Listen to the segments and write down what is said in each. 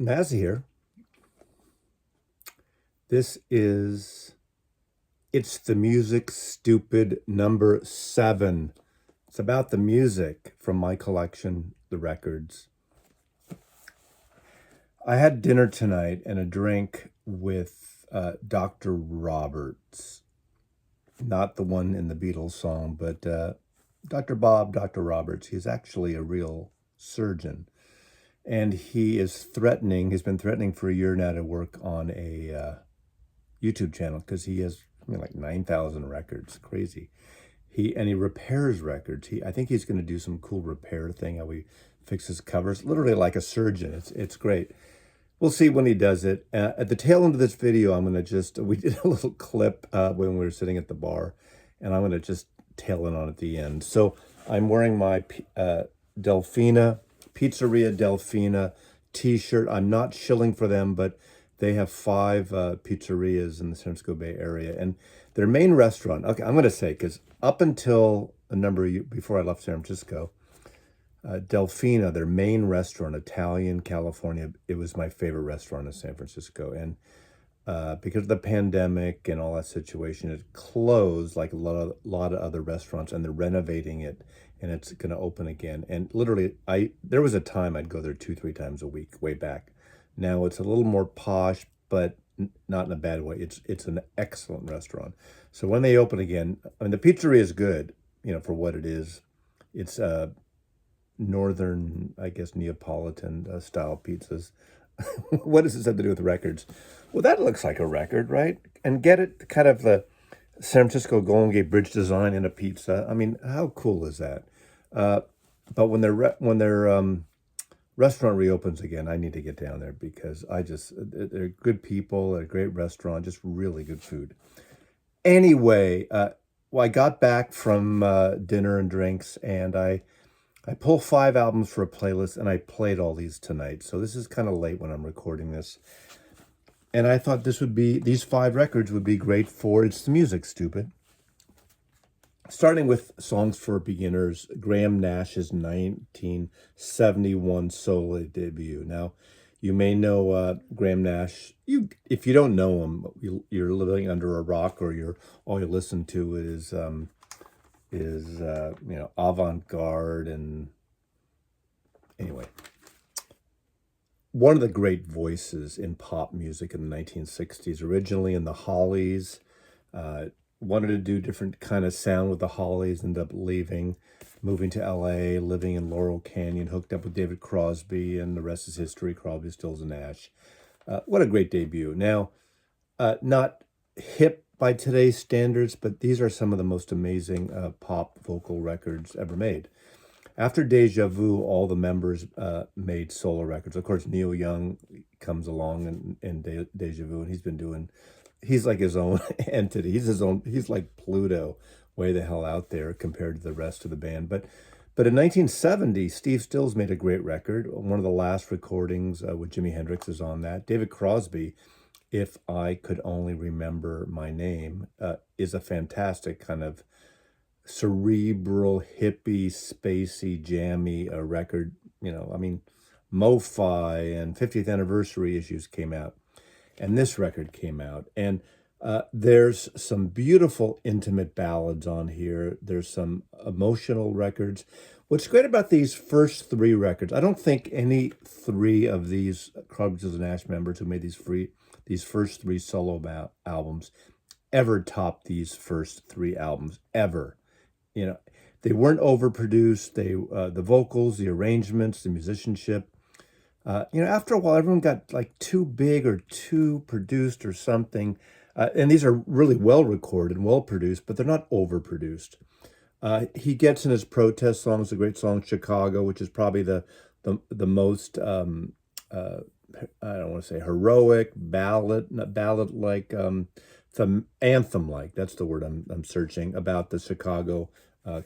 Maz here. This is It's the Music Stupid number 7. It's about the music from my collection, the records. I had dinner tonight and a drink with Dr. Roberts. Not the one in the Beatles song, but Dr. Bob, Dr. Roberts. He's actually a real surgeon. And he's been threatening for a year now to work on a YouTube channel because he has like 9,000 records. Crazy. He repairs records. I think he's going to do some cool repair thing. How he fixes covers, literally like a surgeon. It's great. We'll see when he does it. At the tail end of this video, I'm going to we did a little clip when we were sitting at the bar, and I'm going to just tail in on at the end. So I'm wearing my Delfina, Pizzeria Delfina t-shirt. I'm not shilling for them, but they have 5 pizzerias in the San Francisco Bay Area. And their main restaurant, okay, I'm going to say, because up until a number of years before I left San Francisco, Delfina, their main restaurant, Italian, California, it was my favorite restaurant in San Francisco. And because of the pandemic and all that situation, it closed like a lot of other restaurants, and they're renovating it, and it's going to open again. And literally, there was a time I'd go there 2-3 times a week, way back. Now it's a little more posh, but not in a bad way. It's an excellent restaurant. So when they open again, I mean, the pizzeria is good, for what it is. It's northern, I guess, Neapolitan style pizzas. What does this have to do with records? Well, that looks like a record, right? And get it, kind of the San Francisco Golden Gate Bridge design in a pizza. I mean, how cool is that? Uh, but when their restaurant reopens again, I need to get down there because they're good people, they're a great restaurant, just really good food. Anyway, well, I got back from dinner and drinks, and I pulled 5 albums for a playlist, and I played all these tonight. So this is kind of late when I'm recording this. And I thought these 5 records would be great for It's the Music, Stupid. Starting with Songs for Beginners, Graham Nash's 1971 solo debut. Now, you may know Graham Nash. If you don't know him, you're living under a rock, or all you listen to is avant-garde. And anyway, one of the great voices in pop music in the 1960s, originally in the Hollies. Wanted to do different kind of sound with the Hollies, ended up moving to LA, living in Laurel Canyon, hooked up with David Crosby, and the rest is history. Crosby, Stills, and Nash. What a great debut. Now, not hip by today's standards, but these are some of the most amazing pop vocal records ever made. After Deja Vu, all the members made solo records. Of course, Neil Young comes along in Deja Vu, and he's like his own entity. He's like Pluto, way the hell out there compared to the rest of the band. But in 1970, Steve Stills made a great record. One of the last recordings with Jimi Hendrix is on that. David Crosby, If I Could Only Remember My Name, is a fantastic kind of cerebral, hippie, spacey, jammy record. I mean, Mo-Fi and 50th anniversary issues came out, and this record came out. And there's some beautiful intimate ballads on here. There's some emotional records. What's great about these first 3 records, I don't think any 3 of these Crosby, Stills, and Nash members who made these first 3 solo albums ever topped these first 3 albums, ever. They weren't overproduced. The vocals, the arrangements, the musicianship. After a while, everyone got like too big or too produced or something. And these are really well recorded and well produced, but they're not overproduced. He gets in his protest songs, the great song "Chicago," which is probably the most I don't want to say heroic ballad, not ballad like the anthem like. That's the word I'm searching, about the Chicago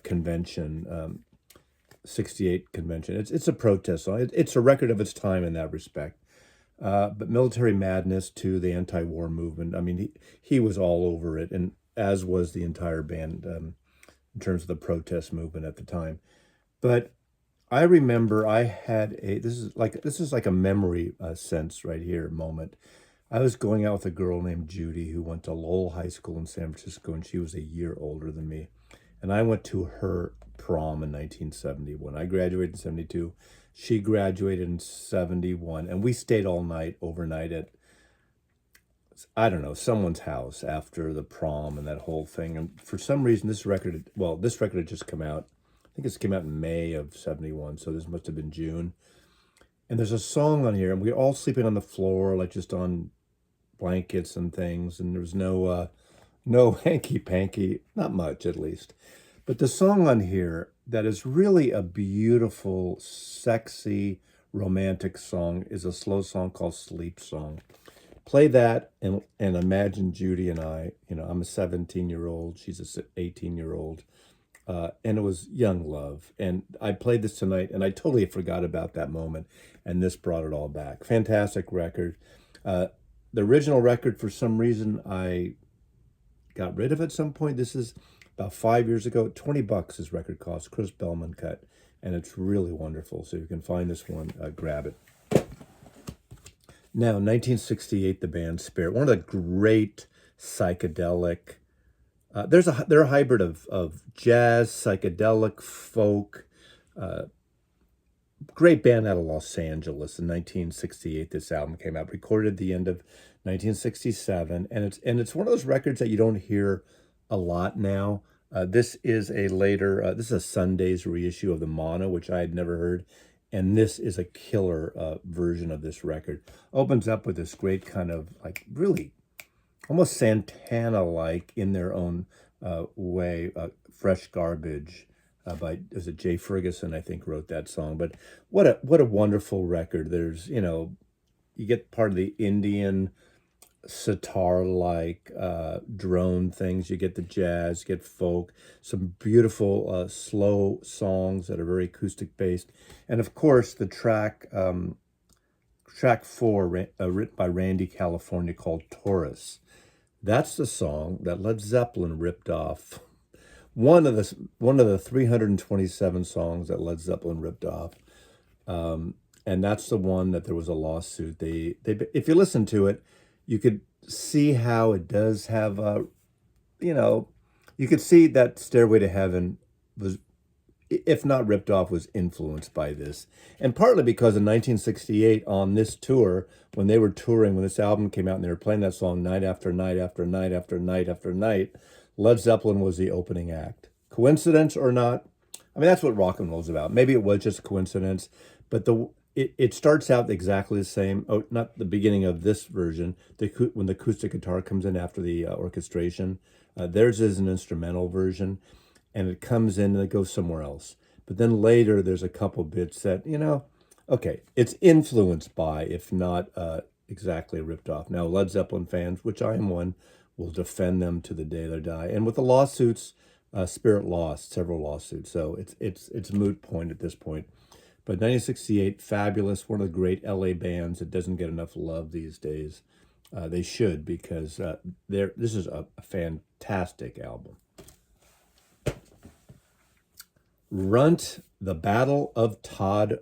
convention. 68 convention. It's a protest song. It's a record of its time in that respect. But Military Madness, to the anti-war movement. I mean, he was all over it, and as was the entire band in terms of the protest movement at the time. But I remember I had this is like a memory sense right here moment. I was going out with a girl named Judy who went to Lowell High School in San Francisco, and she was a year older than me. And I went to her prom in 1971. I graduated in 72. She graduated in 71, and we stayed all night overnight at, I don't know, someone's house after the prom and that whole thing. And for some reason, this record had just come out. I think it's came out in May of 71, so this must have been June. And there's a song on here, and we are all sleeping on the floor, like just on blankets and things, and there was no hanky panky, not much at least. But the song on here that is really a beautiful, sexy, romantic song is a slow song called Sleep Song. Play that and imagine Judy and I, I'm a 17-year-old, she's a 18-year-old, and it was young love. And I played this tonight and I totally forgot about that moment, and this brought it all back. Fantastic record. The original record, for some reason, I got rid of at some point. This is about 5 years ago. $20 this record cost, Chris Bellman cut, and it's really wonderful. So if you can find this one, grab it. Now, 1968, the band Spirit, one of the great psychedelic. They're a hybrid of jazz, psychedelic, folk. Great band out of Los Angeles in 1968. This album came out, recorded at the end of 1967, and it's one of those records that you don't hear a lot now. This is this is a Sunday's reissue of the Mono, which I had never heard, and this is a killer version of this record. Opens up with this great kind of like really almost Santana-like in their own way, Fresh Garbage. Is it Jay Ferguson, I think, wrote that song. But what a wonderful record. There's, you get part of the Indian sitar-like drone things. You get the jazz, you get folk, some beautiful slow songs that are very acoustic based. And of course, the track 4, written by Randy California, called Taurus. That's the song that Led Zeppelin ripped off. One of the 327 songs that Led Zeppelin ripped off, and that's the one that there was a lawsuit. They if you listen to it, you could see how it does have you could see that Stairway to Heaven was, if not ripped off, was influenced by this, and partly because in 1968 on this tour, when they were touring, when this album came out, and they were playing that song night after night after night after night after night. Led Zeppelin was the opening act. Coincidence or not? I mean, that's what rock and roll is about. Maybe it was just a coincidence, but it starts out exactly the same. Oh, not the beginning of this version. When the acoustic guitar comes in after the orchestration, theirs is an instrumental version, and it comes in and it goes somewhere else. But then later, there's a couple bits that okay, it's influenced by, if not exactly ripped off. Now, Led Zeppelin fans, which I am one, will defend them to the day they die. And with the lawsuits, Spirit lost several lawsuits, so it's a moot point at this point. But 1968, fabulous, one of the great LA bands that doesn't get enough love these days. They should, because this is a fantastic album. Runt, The Battle of Todd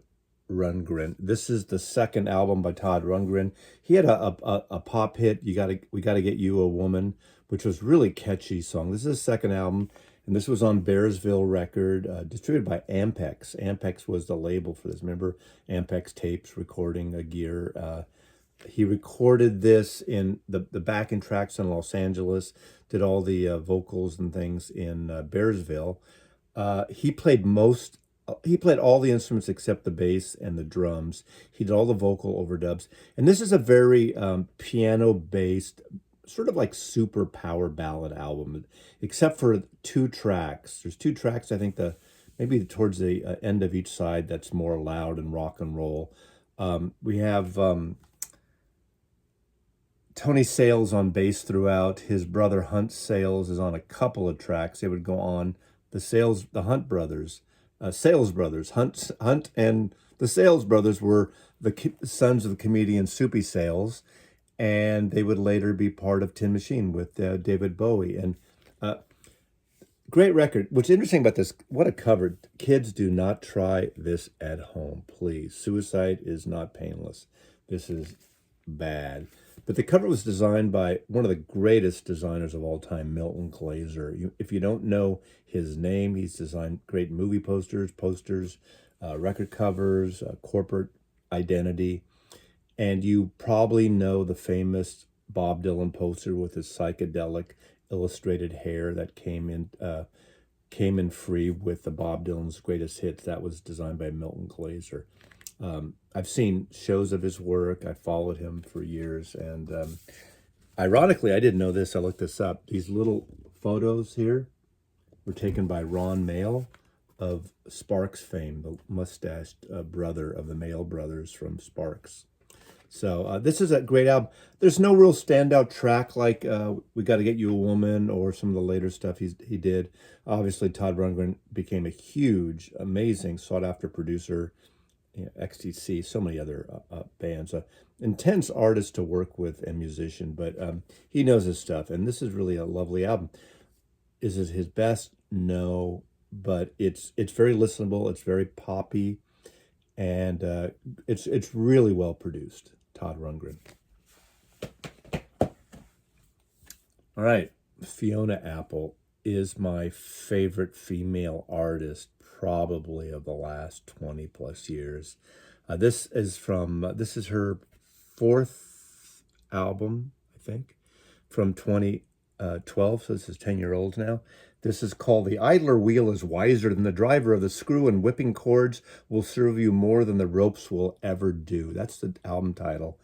Rundgren. This is the second album by Todd Rundgren. He had a pop hit, We Gotta Get You a Woman, which was really catchy song. This is his second album, and this was on Bearsville Record, distributed by Ampex. Ampex was the label for this. Remember Ampex tapes, recording gear. He recorded this in the backing tracks in Los Angeles, did all the vocals and things in Bearsville. He played all the instruments except the bass and the drums. He did all the vocal overdubs. And this is a very piano-based, sort of like super power ballad album, except for 2 tracks. There's 2 tracks, I think, maybe towards the end of each side, that's more loud and rock and roll. We have Tony Sales on bass throughout. His brother Hunt Sales is on a couple of tracks. They would go on. The Hunt brothers, Sales brothers, Hunt and the Sales brothers were the sons of the comedian Soupy Sales, and they would later be part of Tin Machine with David Bowie. And Great record. What's interesting about this, what a cover. Kids, do not try this at home, please. Suicide is not painless. This is bad. But the cover was designed by one of the greatest designers of all time, Milton Glaser. If you don't know his name, he's designed great movie posters, record covers, corporate identity. And you probably know the famous Bob Dylan poster with his psychedelic illustrated hair that came in free with the Bob Dylan's greatest hits. That was designed by Milton Glaser. I've seen shows of his work. I followed him for years, and ironically, I didn't know this. I looked this up. These little photos here were taken by Ron Mael of Sparks fame, the mustached brother of the Mael brothers from Sparks. So this is a great album. There's no real standout track like We Got to Get You a Woman or some of the later stuff he did. Obviously, Todd Rundgren became a huge, amazing, sought-after producer. XTC, so many other bands. Intense artist to work with and musician, but he knows his stuff. And this is really a lovely album. Is it his best? No, but it's very listenable. It's very poppy, and it's really well produced. Todd Rundgren. All right, Fiona Apple is my favorite female artist, probably of the last 20 plus years. This is her fourth album, I think, from 2012. So this is 10-year-old now. This is called The Idler Wheel is Wiser Than the Driver of the Screw, and Whipping Cords Will Serve You More Than the Ropes Will Ever Do. That's the album title.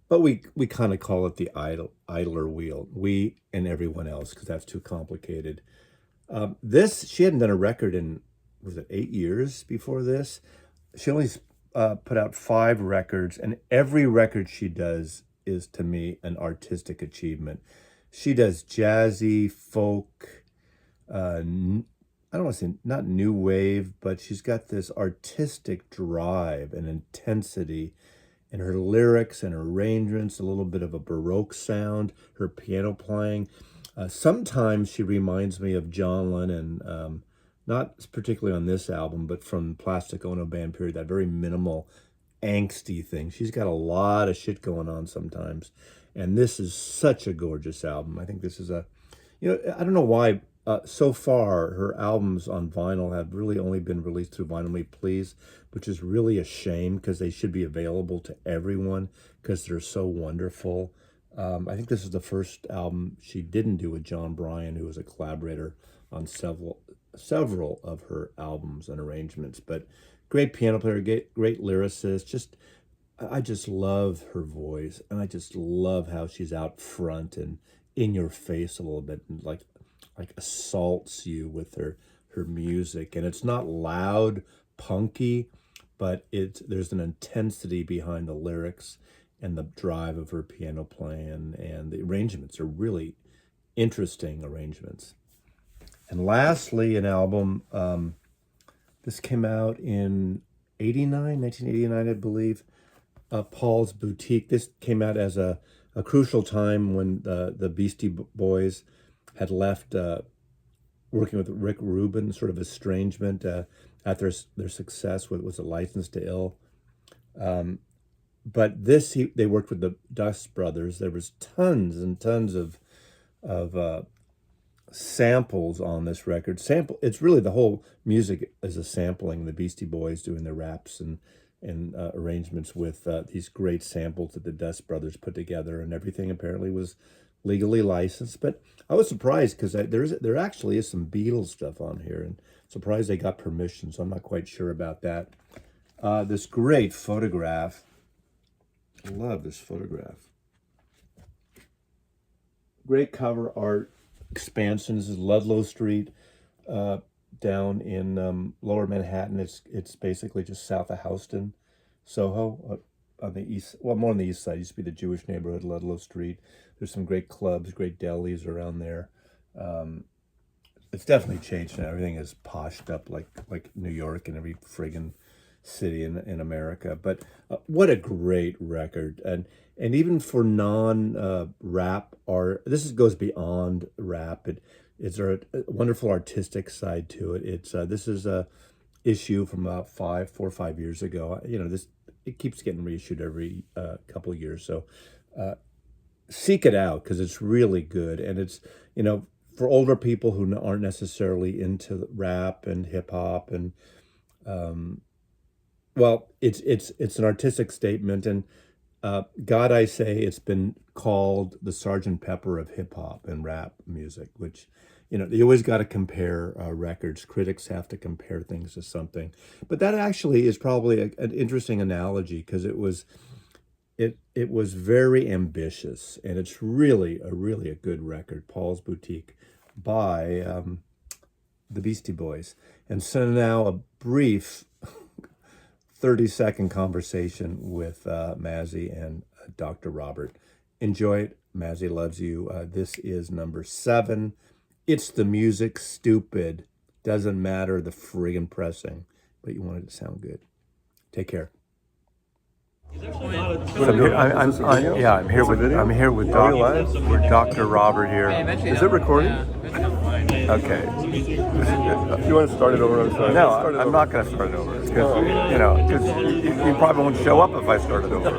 But we kind of call it the idler wheel, we and everyone else, because that's too complicated. She hadn't done a record in, was it 8 years before this? She only put out 5 records, and every record she does is, to me, an artistic achievement. She does jazzy, folk, I don't want to say not new wave, but she's got this artistic drive and intensity in her lyrics and her arrangements, a little bit of a Baroque sound, her piano playing. Sometimes she reminds me of John Lennon, not particularly on this album, but from Plastic Ono Band period, that very minimal, angsty thing. She's got a lot of shit going on sometimes. And this is such a gorgeous album. I think this is I don't know why so far her albums on vinyl have really only been released through Vinyl Me Please, which is really a shame because they should be available to everyone because they're so wonderful. I think this is the first album she didn't do with John Bryan, who was a collaborator on several of her albums and arrangements. But great piano player, great lyricist. I just love her voice, and I just love how she's out front and in your face a little bit, and like assaults you with her music. And it's not loud, punky, but there's an intensity behind the lyrics and the drive of her piano playing, and the arrangements are really interesting arrangements. And lastly, an album, this came out in 1989, I believe, Paul's Boutique. This came out as a crucial time when the Beastie Boys had left working with Rick Rubin, sort of estrangement after their success with was a License to Ill. But they worked with the Dust Brothers. There was tons and tons of samples on this record. It's really, the whole music is a sampling. The Beastie Boys doing the raps and arrangements with these great samples that the Dust Brothers put together, and everything apparently was legally licensed. But I was surprised because there actually is some Beatles stuff on here, and surprised they got permission, so I'm not quite sure about that. This great photograph. I love this photograph. Great cover art. Expansion. This is Ludlow Street, down in Lower Manhattan. It's basically just south of Houston, Soho, on the east. Well, more on the east side. It used to be the Jewish neighborhood, Ludlow Street. There's some great clubs, great delis around there. It's definitely changed now. Everything is poshed up like New York and every friggin' city in America. But what a great record. And even for non rap art, this goes beyond rap. Is there a wonderful artistic side to it? It's this is a issue from about 4 or 5 years ago. It keeps getting reissued every couple of years, so seek it out because it's really good, and it's for older people who aren't necessarily into rap and hip hop and well, it's an artistic statement, and God, I say it's been called the Sergeant Pepper of hip hop and rap music, which you always got to compare records. Critics have to compare things to something, but that actually is probably an interesting analogy because it was very ambitious, and it's really a good record. Paul's Boutique by the Beastie Boys, and so now a brief 30-second conversation with Mazzy and Dr. Robert. Enjoy it. Mazzy loves you. This is number 7. It's the music, stupid. Doesn't matter the friggin' pressing, but you want it to sound good. Take care. So I'm here with Dr. Robert here. Is it recording? Okay. You want to start it over? I'm sorry. No, I'm not going to start it over because you probably won't show up if I start it over.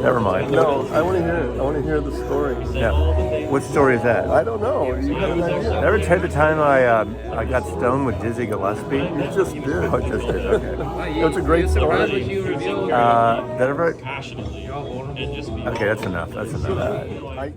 Never mind. No, I want to hear it. I want to hear the story. Yeah. What story is that? I don't know. You have an idea. Ever tell the time I got stoned with Dizzy Gillespie? You just did. Oh, just did. Okay. It's a great story. That ever? Okay, that's enough. That's enough.